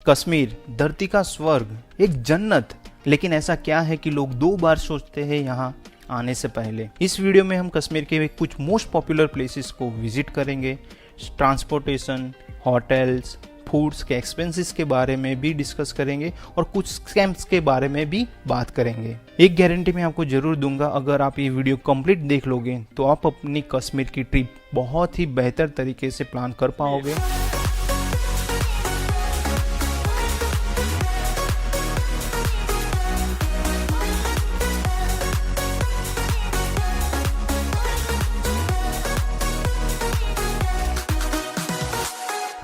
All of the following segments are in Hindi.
कश्मीर धरती का स्वर्ग, एक जन्नत। लेकिन ऐसा क्या है कि लोग 2 बार सोचते हैं यहाँ आने से पहले। इस वीडियो में हम कश्मीर के कुछ मोस्ट पॉपुलर प्लेसेस को विजिट करेंगे, ट्रांसपोर्टेशन, होटल्स, फूड्स के एक्सपेंसेस के बारे में भी डिस्कस करेंगे और कुछ स्कैम्स के बारे में भी बात करेंगे। एक गारंटी मैं आपको जरूर दूंगा, अगर आप ये वीडियो कंप्लीट देख लोगे तो आप अपनी कश्मीर की ट्रिप बहुत ही बेहतर तरीके से प्लान कर पाओगे।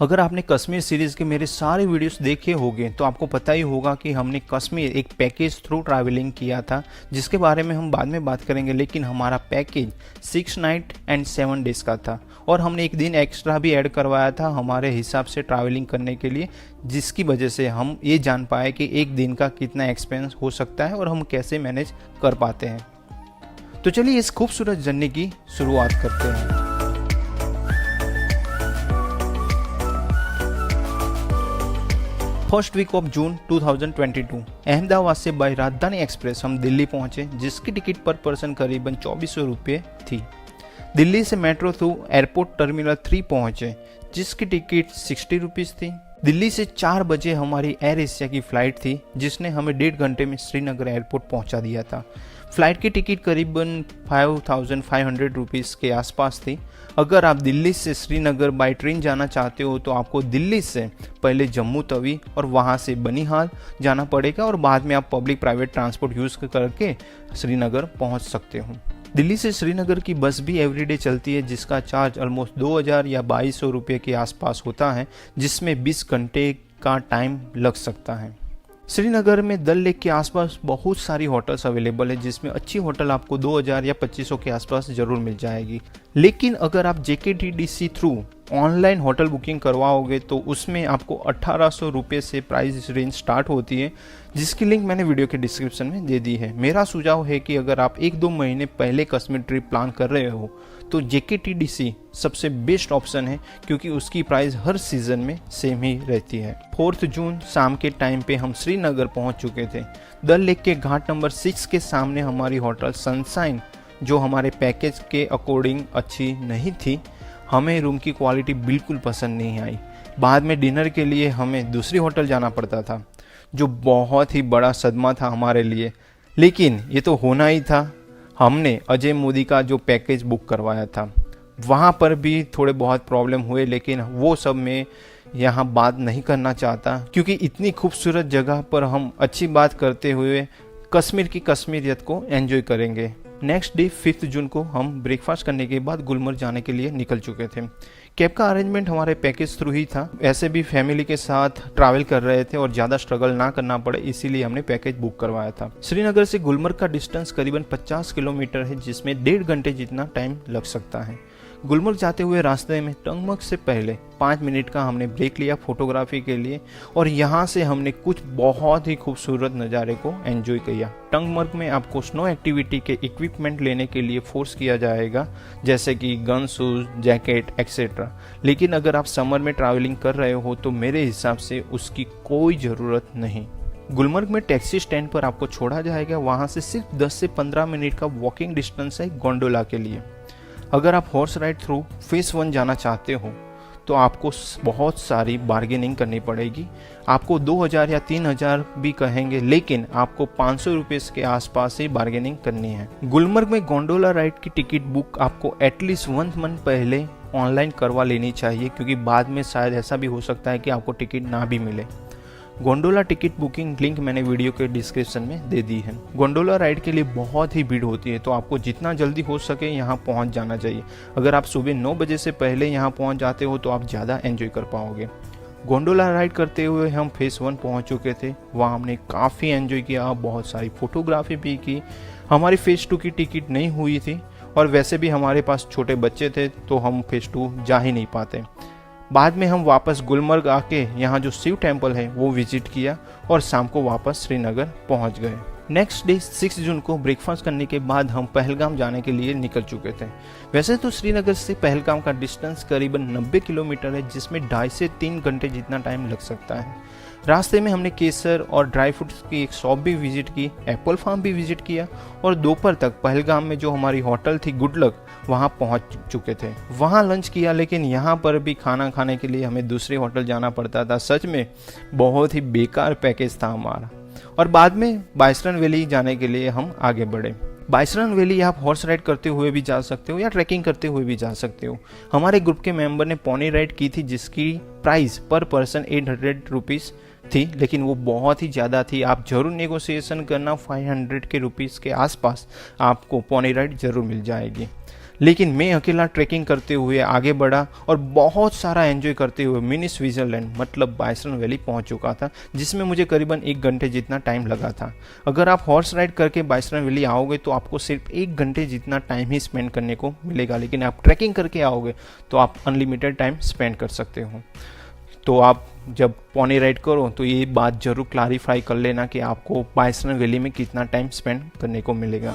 अगर आपने कश्मीर सीरीज़ के मेरे सारे वीडियोस देखे होंगे तो आपको पता ही होगा कि हमने कश्मीर एक पैकेज थ्रू ट्रैवलिंग किया था, जिसके बारे में हम बाद में बात करेंगे। लेकिन हमारा पैकेज 6 नाइट एंड 7 डेज का था और हमने एक दिन एक्स्ट्रा भी ऐड करवाया था हमारे हिसाब से ट्रैवलिंग करने के लिए, जिसकी वजह से हम ये जान पाए कि एक दिन का कितना एक्सपेंस हो सकता है और हम कैसे मैनेज कर पाते हैं। तो चलिए इस खूबसूरत जर्नी की शुरुआत करते हैं। First week of June 2022 Ahmedabad से बाय राजधानी एक्सप्रेस हम दिल्ली पहुंचे, जिसकी टिकट पर पर्सन करीबन 2400 रुपये थी। दिल्ली से मेट्रो थ्रू एयरपोर्ट टर्मिनल 3 पहुंचे, जिसकी टिकट 60 रुपीज़ थी। दिल्ली से 4 बजे हमारी एयर एशिया की फ़्लाइट थी, जिसने हमें 1.5 घंटे में श्रीनगर एयरपोर्ट पहुंचा दिया था। फ़्लाइट की टिकट करीबन 5500 रुपीज़ के आसपास थी। अगर आप दिल्ली से श्रीनगर बाय ट्रेन जाना चाहते हो तो आपको दिल्ली से पहले जम्मू तवी और वहां से बनिहाल जाना पड़ेगा और बाद में आप पब्लिक प्राइवेट ट्रांसपोर्ट यूज़ करके श्रीनगर पहुंच सकते हो। दिल्ली से श्रीनगर की बस भी एवरीडे चलती है, जिसका चार्ज ऑलमोस्ट 2000 या 2200 रुपये के आसपास होता है, जिसमें 20 घंटे का टाइम लग सकता है। श्रीनगर में डल लेक के आसपास बहुत सारी होटल्स अवेलेबल है, जिसमें अच्छी होटल आपको 2000 या 2500 के आसपास ज़रूर मिल जाएगी। लेकिन अगर आप JKTDC through online hotel booking करवाओगे तो उसमें आपको 1800 रुपये से प्राइस रेंज स्टार्ट होती है, जिसकी लिंक मैंने वीडियो के डिस्क्रिप्शन में दे दी है। मेरा सुझाव है कि अगर आप 1-2 महीने पहले कश्मीर ट्रिप प्लान कर रहे हो तो JKTDC सबसे बेस्ट ऑप्शन है, क्योंकि उसकी प्राइस हर सीज़न में सेम ही रहती है। 4 जून शाम के टाइम पे हम श्रीनगर पहुंच चुके थे। डल लेक के घाट नंबर 6 के सामने हमारी होटल सनशाइन, जो हमारे पैकेज के अकॉर्डिंग अच्छी नहीं थी, हमें रूम की क्वालिटी बिल्कुल पसंद नहीं आई। बाद में डिनर के लिए हमें दूसरी होटल जाना पड़ता था, जो बहुत ही बड़ा सदमा था हमारे लिए। लेकिन ये तो होना ही था। हमने अजय मोदी का जो पैकेज बुक करवाया था, वहाँ पर भी थोड़े बहुत प्रॉब्लम हुए, लेकिन वो सब मैं यहाँ बात नहीं करना चाहता, क्योंकि इतनी खूबसूरत जगह पर हम अच्छी बात करते हुए कश्मीर की कश्मीरियत को एंजॉय करेंगे। नेक्स्ट डे 5 जून को हम ब्रेकफास्ट करने के बाद गुलमर्ग जाने के लिए निकल चुके थे। कैब का अरेंजमेंट हमारे पैकेज थ्रू ही था। ऐसे भी फैमिली के साथ ट्रैवल कर रहे थे और ज़्यादा स्ट्रगल ना करना पड़े, इसीलिए हमने पैकेज बुक करवाया था। श्रीनगर से गुलमर्ग का डिस्टेंस करीबन 50 किलोमीटर है, जिसमें 1.5 घंटे जितना टाइम लग सकता है। गुलमर्ग जाते हुए रास्ते में टंगमर्ग से पहले 5 मिनट का हमने ब्रेक लिया फोटोग्राफी के लिए, और यहाँ से हमने कुछ बहुत ही खूबसूरत नज़ारे को एंजॉय किया। टंगमर्ग में आपको स्नो एक्टिविटी के इक्विपमेंट लेने के लिए फोर्स किया जाएगा, जैसे कि गन, शूज़, जैकेट एक्सेट्रा। लेकिन अगर आप समर में ट्रैवलिंग कर रहे हो तो मेरे हिसाब से उसकी कोई ज़रूरत नहीं। गुलमर्ग में टैक्सी स्टैंड पर आपको छोड़ा जाएगा, वहाँ से सिर्फ 10 से 15 मिनट का वॉकिंग डिस्टेंस है गोंडोला के लिए। अगर आप हॉर्स राइड थ्रू फेस 1 जाना चाहते हो तो आपको बहुत सारी बार्गेनिंग करनी पड़ेगी। आपको 2000 या 3000 भी कहेंगे, लेकिन आपको 500 रुपये के आसपास ही बार्गेनिंग करनी है। गुलमर्ग में गोंडोला राइड की टिकट बुक आपको एटलीस्ट 1 मंथ पहले ऑनलाइन करवा लेनी चाहिए, क्योंकि बाद में शायद ऐसा भी हो सकता है कि आपको टिकट ना भी मिले। गोंडोला टिकट बुकिंग लिंक मैंने वीडियो के डिस्क्रिप्शन में दे दी है। गोंडोला राइड के लिए बहुत ही भीड़ होती है, तो आपको जितना जल्दी हो सके यहाँ पहुँच जाना चाहिए। अगर आप सुबह 9 बजे से पहले यहाँ पहुँच जाते हो तो आप ज़्यादा एंजॉय कर पाओगे। गोंडोला राइड करते हुए हम फेस 1 पहुँच चुके थे। वहाँ हमने काफ़ी एंजॉय किया, बहुत सारी फोटोग्राफी भी की। हमारी फेस 2 की टिकट नहीं हुई थी, और वैसे भी हमारे पास छोटे बच्चे थे तो हम फेस 2 जा ही नहीं पाते। बाद में हम वापस गुलमर्ग आके यहाँ जो शिव टेम्पल है वो विजिट किया और शाम को वापस श्रीनगर पहुँच गए। नेक्स्ट डे 6 जून को ब्रेकफास्ट करने के बाद हम पहलगाम जाने के लिए निकल चुके थे। वैसे तो श्रीनगर से पहलगाम का डिस्टेंस करीबन 90 किलोमीटर है, जिसमें 2.5 से 3 घंटे जितना टाइम लग सकता है। रास्ते में हमने केसर और ड्राई फ्रूट्स की एक शॉप भी विजिट की, एप्पल फार्म भी विजिट किया और दोपहर तक पहलगाम में जो हमारी होटल थी गुड लक, वहाँ पहुँच चुके थे। वहाँ लंच किया, लेकिन यहाँ पर भी खाना खाने के लिए हमें दूसरी होटल जाना पड़ता था। सच में बहुत ही बेकार पैकेज था हमारा। और बाद में बाइसरन वैली जाने के लिए हम आगे बढ़े। बाइसरन वैली आप हॉर्स राइड करते हुए भी जा सकते हो या ट्रैकिंग करते हुए भी जा सकते हो। हमारे ग्रुप के मेंबर ने पोनी राइड की थी जिसकी प्राइस पर पर्सन 800 रुपीज़ थी, लेकिन वो बहुत ही ज़्यादा थी। आप जरूर नेगोशिएशन करना, 500 के रुपीज़ के आसपास आपको पोनी राइड ज़रूर मिल जाएगी। लेकिन मैं अकेला ट्रैकिंग करते हुए आगे बढ़ा और बहुत सारा एंजॉय करते हुए मिनी स्विट्ज़रलैंड मतलब बाइसरन वैली पहुंच चुका था, जिसमें मुझे करीबन 1 घंटे जितना टाइम लगा था। अगर आप हॉर्स राइड करके बाइसरन वैली आओगे तो आपको सिर्फ 1 घंटे जितना टाइम ही स्पेंड करने को मिलेगा, लेकिन आप ट्रैकिंग करके आओगे तो आप अनलिमिटेड टाइम स्पेंड कर सकते हो। तो आप जब पोनी राइड करो तो ये बात ज़रूर क्लैरिफाई कर लेना कि आपको बाइसरन वैली में कितना टाइम स्पेंड करने को मिलेगा।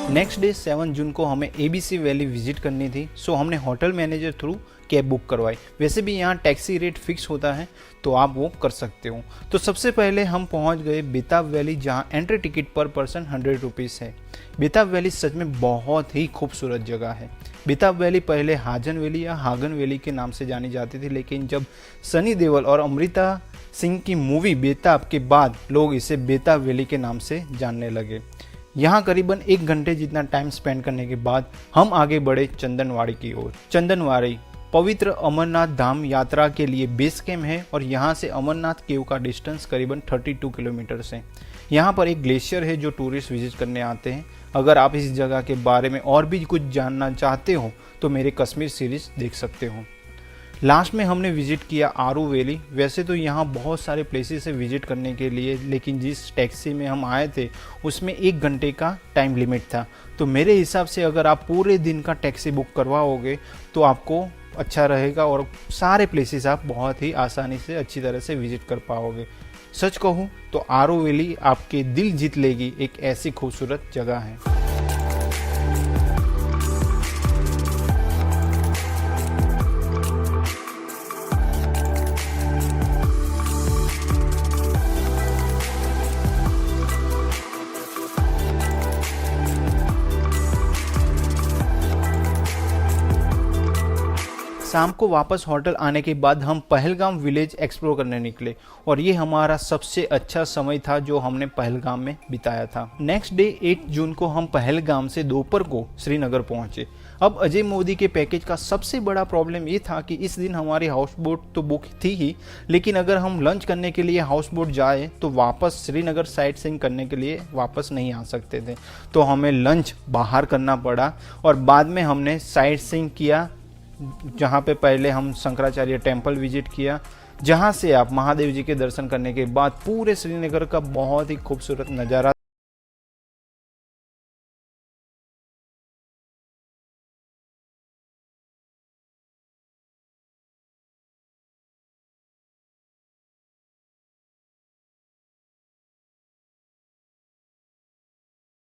नेक्स्ट डे 7 जून को हमें ABC वैली विजिट करनी थी, सो हमने hotel manager through cab book करवाई। वैसे भी यहाँ टैक्सी रेट फिक्स होता है तो आप वो कर सकते हो। तो सबसे पहले हम पहुँच गए बेताब वैली, जहाँ एंट्री टिकट पर पर्सन 100 रुपीज़ है। बेताब वैली सच में बहुत ही खूबसूरत जगह है। बेताब वैली पहले हाजन वैली या हागन वैली के नाम से जानी जाती थी, लेकिन जब सनी देओल और अमृता सिंह की मूवी बेताब के बाद लोग इसे बेताब वैली के नाम से जानने लगे। यहाँ करीबन 1 घंटे जितना टाइम स्पेंड करने के बाद हम आगे बढ़े चंदनवाड़ी की ओर। चंदनवाड़ी पवित्र अमरनाथ धाम यात्रा के लिए बेस कैम्प है और यहाँ से अमरनाथ केव का डिस्टेंस करीबन 32 किलोमीटर है। यहाँ पर एक ग्लेशियर है जो टूरिस्ट विजिट करने आते हैं। अगर आप इस जगह के बारे में और भी कुछ जानना चाहते हो तो मेरे कश्मीर सीरीज देख सकते हो। लास्ट में हमने विजिट किया आरू वैली। वैसे तो यहाँ बहुत सारे प्लेसेस है विजिट करने के लिए, लेकिन जिस टैक्सी में हम आए थे उसमें 1 घंटे का टाइम लिमिट था। तो मेरे हिसाब से अगर आप पूरे दिन का टैक्सी बुक करवाओगे तो आपको अच्छा रहेगा और सारे प्लेसेस आप बहुत ही आसानी से अच्छी तरह से विजिट कर पाओगे। सच कहूँ तो आरू वैली आपके दिल जीत लेगी, एक ऐसी खूबसूरत जगह है। शाम को वापस होटल आने के बाद हम पहलगाम विलेज एक्सप्लोर करने निकले और ये हमारा सबसे अच्छा समय था जो हमने पहलगाम में बिताया था। नेक्स्ट डे 8 जून को हम पहलगाम से दोपहर को श्रीनगर पहुंचे। अब अजय मोदी के पैकेज का सबसे बड़ा प्रॉब्लम ये था कि इस दिन हमारी हाउस बोट तो बुक थी ही, लेकिन अगर हम लंच करने के लिए हाउस बोट जाए तो वापस श्रीनगर साइट सीइंग करने के लिए वापस नहीं आ सकते थे। तो हमें लंच बाहर करना पड़ा और बाद में हमने साइट सीइंग किया, जहाँ पे पहले हम शंकराचार्य टेम्पल विजिट किया, जहाँ से आप महादेव जी के दर्शन करने के बाद पूरे श्रीनगर का बहुत ही खूबसूरत नज़ारा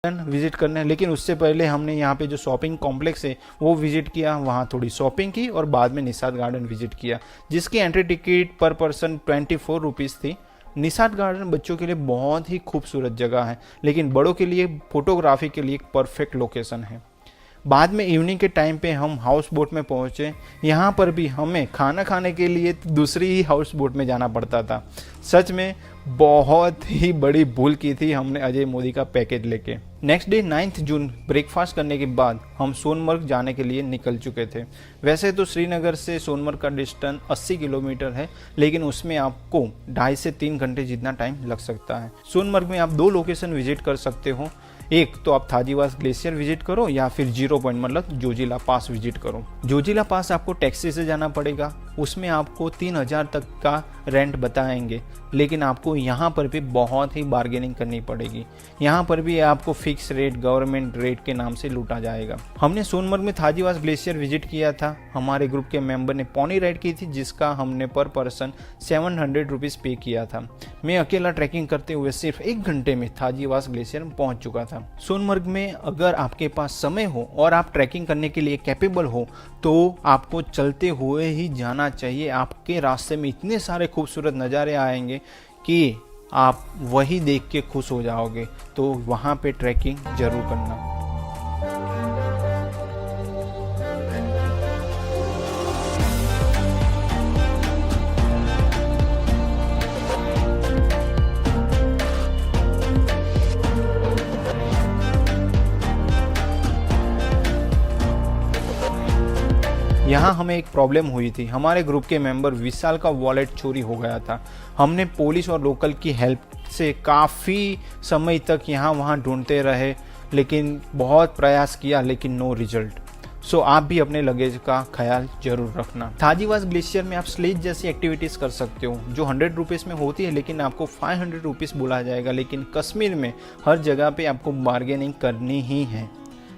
विजिट करने। लेकिन उससे पहले हमने यहाँ पे जो शॉपिंग कॉम्प्लेक्स है वो विजिट किया, वहाँ थोड़ी शॉपिंग की और बाद में निषाद गार्डन विजिट किया, जिसकी एंट्री टिकट पर पर्सन 24 रुपीज़ थी। निषाद गार्डन बच्चों के लिए बहुत ही खूबसूरत जगह है, लेकिन बड़ों के लिए फोटोग्राफी के लिए एक परफेक्ट लोकेशन है। बाद में इवनिंग के टाइम पे हम हाउस बोट में पहुँचे। यहाँ पर भी हमें खाना खाने के लिए दूसरी ही हाउस बोट में जाना पड़ता था। सच में बहुत ही बड़ी भूल की थी हमने अजय मोदी का पैकेज लेके। नेक्स्ट डे 9 जून ब्रेकफास्ट करने के बाद हम सोनमर्ग जाने के लिए निकल चुके थे। वैसे तो श्रीनगर से सोनमर्ग का डिस्टेंस 80 किलोमीटर है, लेकिन उसमें आपको 2.5 से 3 घंटे जितना टाइम लग सकता है। सोनमर्ग में आप 2 लोकेशन विजिट कर सकते हो। एक तो आप थाजीवास ग्लेशियर विजिट करो या फिर 0 पॉइंट मतलब जोजिला पास विजिट करो। जोजिला पास आपको टैक्सी से जाना पड़ेगा, उसमें आपको 3000 तक का रेंट बताएंगे, लेकिन आपको यहाँ पर भी बहुत ही बार्गेनिंग करनी पड़ेगी। यहाँ पर भी आपको फिक्स रेट, गवर्नमेंट रेट के नाम से लूटा जाएगा। हमने सोनमर्ग में थाजीवास ग्लेशियर विजिट किया था। हमारे ग्रुप के मेंबर ने पोनी राइड की थी, जिसका हमने पर पर्सन 700 रुपीज़ पे किया था। मैं अकेला ट्रैकिंग करते हुए सिर्फ 1 घंटे में थाजीवास ग्लेशियर में पहुंच चुका था। सोनमर्ग में अगर आपके पास समय हो और आप ट्रैकिंग करने के लिए कैपेबल हो तो आपको चलते हुए ही जाना चाहिए। आपके रास्ते में इतने सारे खूबसूरत नज़ारे आएंगे कि आप वही देख के खुश हो जाओगे। तो वहाँ पे ट्रैकिंग जरूर करना। यहाँ हमें एक प्रॉब्लम हुई थी। हमारे ग्रुप के मेंबर विशाल का वॉलेट चोरी हो गया था। हमने पुलिस और लोकल की हेल्प से काफ़ी समय तक यहाँ वहाँ ढूंढते रहे, लेकिन बहुत प्रयास किया, लेकिन नो रिजल्ट। सो आप भी अपने लगेज का ख्याल जरूर रखना। थाजीवास ग्लेशियर में आप स्लेज जैसी एक्टिविटीज़ कर सकते हो जो 100 रुपीज़ में होती है, लेकिन आपको 500 रुपीज़ बोला जाएगा। लेकिन कश्मीर में हर जगह पे आपको बार्गेनिंग करनी ही है।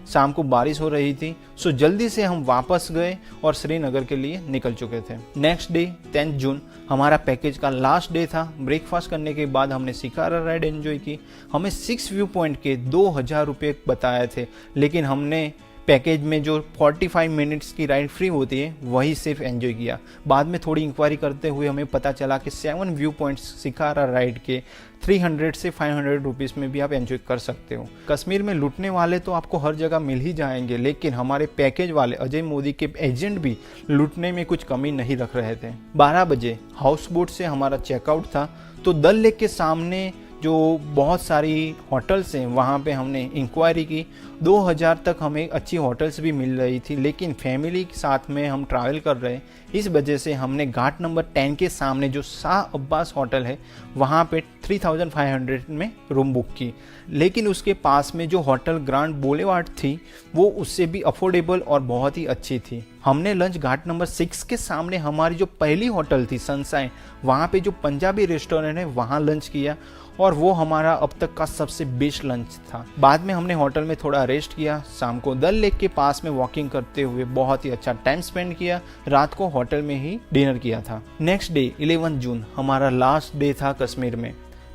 शाम को बारिश हो रही थी, सो जल्दी से हम वापस गए और श्रीनगर के लिए निकल चुके थे। नेक्स्ट डे 10 जून हमारा पैकेज का लास्ट डे था। ब्रेकफास्ट करने के बाद हमने शिकारा राइड एंजॉय की। हमें 6 व्यू पॉइंट के 2000 रुपये बताए थे, लेकिन हमने पैकेज में जो 45 मिनट्स की राइड फ्री होती है वही सिर्फ एंजॉय किया। बाद में थोड़ी इंक्वायरी करते हुए हमें पता चला कि 7 व्यू पॉइंट्स शिकारा राइड के 300 से 500 रुपीज़ में भी आप एंजॉय कर सकते हो। कश्मीर में लूटने वाले तो आपको हर जगह मिल ही जाएंगे, लेकिन हमारे पैकेज वाले अजय मोदी के एजेंट भी लूटने में कुछ कमी नहीं रख रहे थे। 12 बजे हाउस बोट से हमारा चेकआउट था, तो डल लेक के सामने जो बहुत सारी होटल्स हैं वहाँ पे हमने इंक्वायरी की। 2000 तक हमें अच्छी होटल्स भी मिल रही थी, लेकिन फैमिली के साथ में हम ट्रैवल कर रहे, इस वजह से हमने घाट नंबर 10 के सामने जो शाह अब्बास होटल है वहाँ पे 3500 में रूम बुक की। लेकिन उसके पास में जो होटल ग्रांड बोलेवार्ड थी वो उससे भी अफोर्डेबल और बहुत ही अच्छी थी। हमने लंच घाट नंबर 6 के सामने हमारी जो पहली होटल थी सनशाइन, वहाँ पे जो पंजाबी रेस्टोरेंट है वहाँ लंच किया, और वो हमारा अब तक का सबसे बेस्ट लंच था। बाद में हमने होटल में थोड़ा रेस्ट किया। शाम को डल लेक के पास में वॉकिंग करते हुए बहुत ही अच्छा टाइम स्पेंड किया। रात को होटल में ही डिनर किया था। नेक्स्ट डे 11 जून हमारा लास्ट डे था कश्मीर में।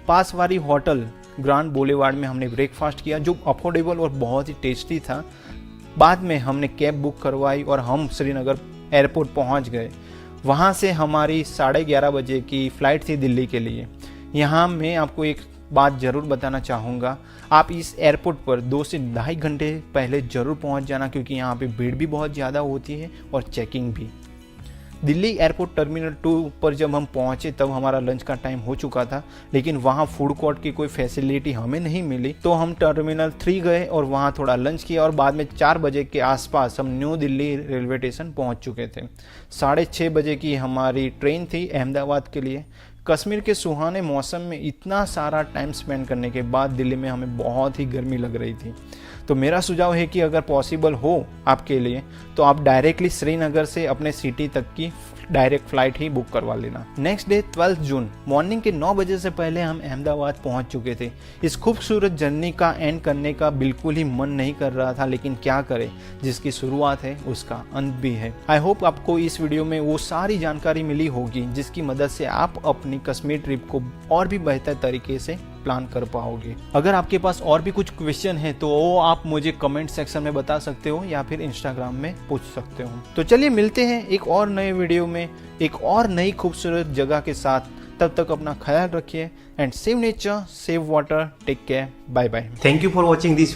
पास वाली होटल ग्रांड बोलेवार्ड में हमने ब्रेकफास्ट किया जो अफोर्डेबल और बहुत ही टेस्टी था। बाद में हमने कैब बुक करवाई और हम श्रीनगर एयरपोर्ट पहुंच गए। वहां से हमारी 11:30 बजे की फ़्लाइट थी दिल्ली के लिए। यहाँ मैं आपको एक बात ज़रूर बताना चाहूँगा, आप इस एयरपोर्ट पर 2 से 2.5 घंटे पहले ज़रूर पहुँच जाना, क्योंकि यहाँ पे भीड़ भी बहुत ज़्यादा होती है और चेकिंग भी। दिल्ली एयरपोर्ट टर्मिनल 2 पर जब हम पहुंचे तब हमारा लंच का टाइम हो चुका था, लेकिन वहां फूड कोर्ट की कोई फैसिलिटी हमें नहीं मिली, तो हम टर्मिनल 3 गए और वहां थोड़ा लंच किया और बाद में 4 बजे के आसपास हम न्यू दिल्ली रेलवे स्टेशन पहुंच चुके थे। 6:30 बजे की हमारी ट्रेन थी अहमदाबाद के लिए। कश्मीर के सुहाने मौसम में इतना सारा टाइम स्पेंड करने के बाद दिल्ली में हमें बहुत ही गर्मी लग रही थी। तो मेरा सुझाव है कि अगर पॉसिबल हो आपके लिए तो आप डायरेक्टली श्रीनगर से अपने सिटी तक की डायरेक्ट फ्लाइट ही बुक करवा लेना। नेक्स्ट डे 12 जून मॉर्निंग के 9 बजे से पहले हम अहमदाबाद पहुंच चुके थे। इस खूबसूरत जर्नी का एंड करने का बिल्कुल ही मन नहीं कर रहा था, लेकिन क्या करें, जिसकी शुरुआत है उसका अंत भी है। आई होप आपको इस वीडियो में वो सारी जानकारी मिली होगी जिसकी मदद से आप अपनी कश्मीर ट्रिप को और भी बेहतर तरीके से प्लान कर पाओगे। अगर आपके पास और भी कुछ क्वेश्चन है तो वो आप मुझे कमेंट सेक्शन में बता सकते हो या फिर इंस्टाग्राम में पूछ सकते हो। तो चलिए मिलते हैं एक और नए वीडियो में एक और नई खूबसूरत जगह के साथ। तब तक अपना ख्याल रखिए and save nature, save water, take care, bye bye. Thank you for watching this video.